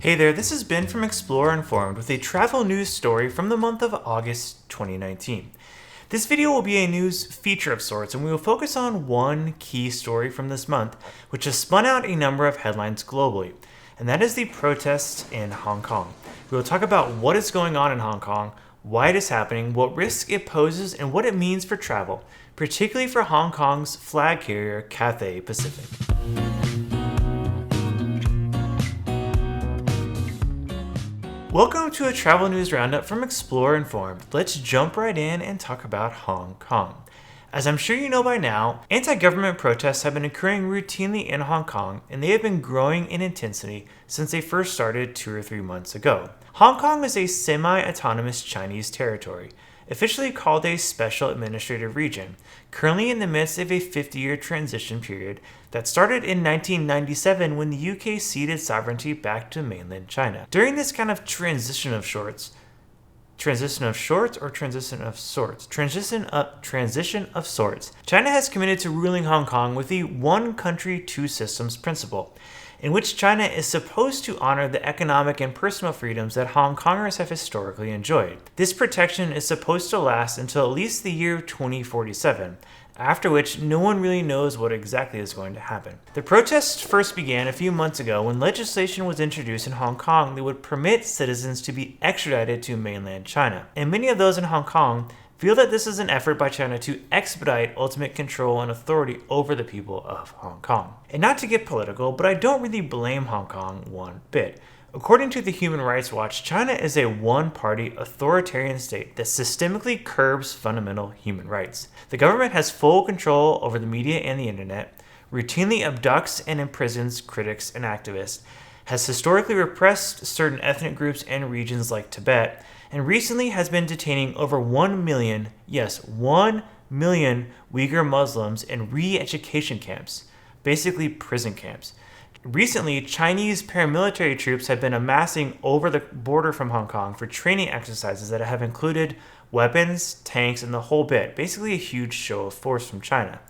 Hey there, this is Ben from ExploreInformed with a travel news story from the month of August 2019. This video will be a news feature of sorts, and we will focus on one key story from this month, which has spun out a number of headlines globally, and that is the protests in Hong Kong. We will talk about what is going on in Hong Kong, why it is happening, what risks it poses, and what it means for travel, particularly for Hong Kong's flag carrier Cathay Pacific. Welcome to a travel news roundup from ExploreInformed. Let's jump right in and talk about Hong Kong. As I'm sure you know by now, anti-government protests have been occurring routinely in Hong Kong, and they have been growing in intensity since they first started 2 or 3 months ago. Hong Kong is a semi-autonomous Chinese territory, officially called a special administrative region, currently in the midst of a 50-year transition period that started in 1997 when the UK ceded sovereignty back to mainland China. During this kind of transition of sorts, China has committed to ruling Hong Kong with the one country, two systems principle, in which China is supposed to honor the economic and personal freedoms that Hong Kongers have historically enjoyed. This protection is supposed to last until at least the year 2047, after which no one really knows what exactly is going to happen. The protests first began a few months ago when legislation was introduced in Hong Kong that would permit citizens to be extradited to mainland China. And many of those in Hong Kong feel that this is an effort by China to expedite ultimate control and authority over the people of Hong Kong. And not to get political, but I don't really blame Hong Kong one bit. According to the Human Rights Watch, China is a one-party authoritarian state that systemically curbs fundamental human rights. The government has full control over the media and the internet, routinely abducts and imprisons critics and activists, has historically repressed certain ethnic groups and regions like Tibet, and recently has been detaining over 1 million, yes, 1 million Uyghur Muslims in re-education camps, basically prison camps. Recently, Chinese paramilitary troops have been amassing over the border from Hong Kong for training exercises that have included weapons, tanks, and the whole bit, basically a huge show of force from China.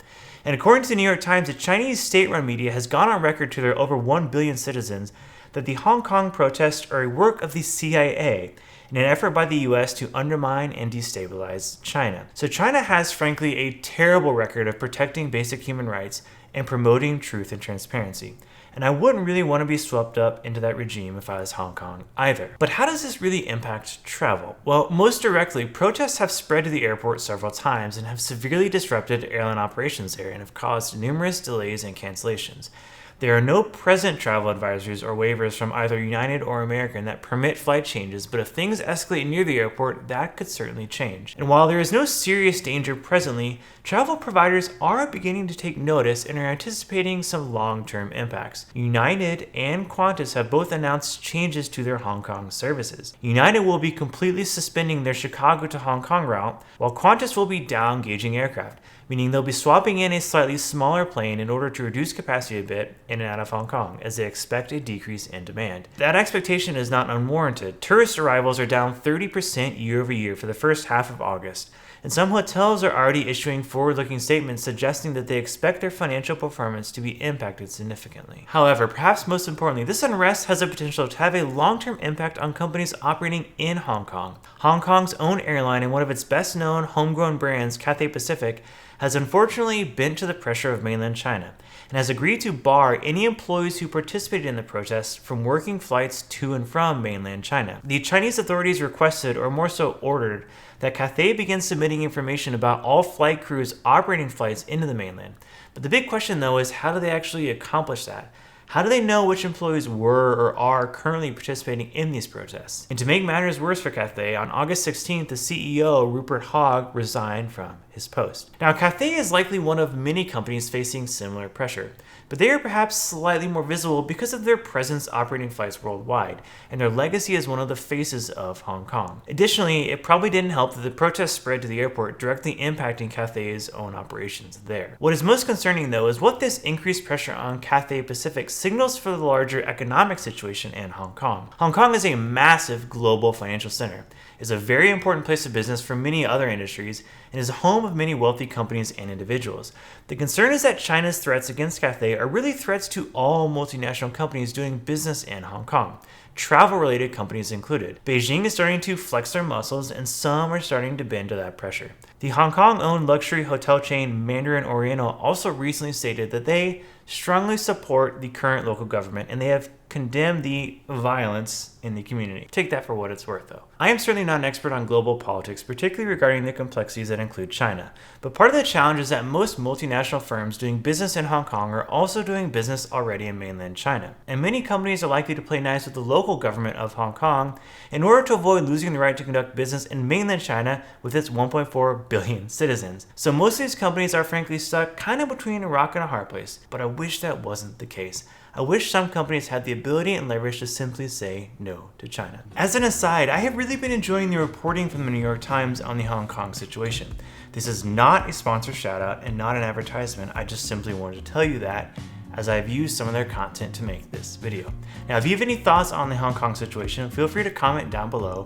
And according to the New York Times, the Chinese state-run media has gone on record to their over 1 billion citizens that the Hong Kong protests are a work of the CIA in an effort by the US to undermine and destabilize China. So China has, frankly, a terrible record of protecting basic human rights and promoting truth and transparency. And I wouldn't really want to be swept up into that regime if I was Hong Kong either. But how does this really impact travel? Well, most directly, protests have spread to the airport several times and have severely disrupted airline operations there and have caused numerous delays and cancellations. There are no present travel advisories or waivers from either United or American that permit flight changes, but if things escalate near the airport, that could certainly change. And while there is no serious danger presently, travel providers are beginning to take notice and are anticipating some long-term impacts. United and Qantas have both announced changes to their Hong Kong services. United will be completely suspending their Chicago to Hong Kong route, while Qantas will be down-gauging aircraft, meaning they'll be swapping in a slightly smaller plane in order to reduce capacity a bit in and out of Hong Kong, as they expect a decrease in demand. That expectation is not unwarranted. Tourist arrivals are down 30% year over year for the first half of August, and some hotels are already issuing forward-looking statements suggesting that they expect their financial performance to be impacted significantly. However, perhaps most importantly, this unrest has the potential to have a long-term impact on companies operating in Hong Kong. Hong Kong's own airline and one of its best-known homegrown brands, Cathay Pacific, has unfortunately bent to the pressure of mainland China and has agreed to bar any employees who participated in the protests from working flights to and from mainland China. The Chinese authorities requested, or more so ordered, that Cathay begin submitting information about all flight crews operating flights into the mainland. But the big question, though, is how do they actually accomplish that? How do they know which employees were or are currently participating in these protests? And to make matters worse for Cathay, on August 16th, the CEO, Rupert Hogg, resigned from his post. Now, Cathay is likely one of many companies facing similar pressure, but they are perhaps slightly more visible because of their presence operating flights worldwide, and their legacy as one of the faces of Hong Kong. Additionally, it probably didn't help that the protests spread to the airport, directly impacting Cathay's own operations there. What is most concerning, though, is what this increased pressure on Cathay Pacific signals for the larger economic situation in Hong Kong. Hong Kong is a massive global financial center, is a very important place of business for many other industries, and is a home of many wealthy companies and individuals. The concern is that China's threats against Cathay are really threats to all multinational companies doing business in Hong Kong. travel-related companies included. Beijing is starting to flex their muscles, and some are starting to bend to that pressure. The Hong Kong-owned luxury hotel chain Mandarin Oriental also recently stated that they strongly support the current local government, and they have condemned the violence in the community. Take that for what it's worth, though. I am certainly not an expert on global politics, particularly regarding the complexities that include China. But part of the challenge is that most multinational firms doing business in Hong Kong are also doing business already in mainland China. And many companies are likely to play nice with the local government of Hong Kong in order to avoid losing the right to conduct business in mainland China with its 1.4 billion citizens. So most of these companies are frankly stuck kind of between a rock and a hard place, but I wish that wasn't the case. I wish some companies had the ability and leverage to simply say no to China. As an aside, I have really been enjoying the reporting from the New York Times on the Hong Kong situation. This is not a sponsored shout out and not an advertisement. I just simply wanted to tell you that, as I've used some of their content to make this video. Now, if you have any thoughts on the Hong Kong situation, feel free to comment down below.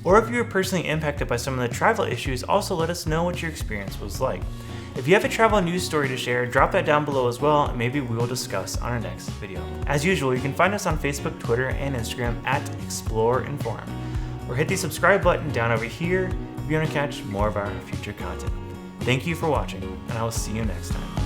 Or if you were personally impacted by some of the travel issues, also let us know what your experience was like. If you have a travel news story to share, drop that down below as well, and maybe we will discuss on our next video. As usual, you can find us on Facebook, Twitter, and Instagram at ExploreInformed. Or hit the subscribe button down over here if you want to catch more of our future content. Thank you for watching, and I will see you next time.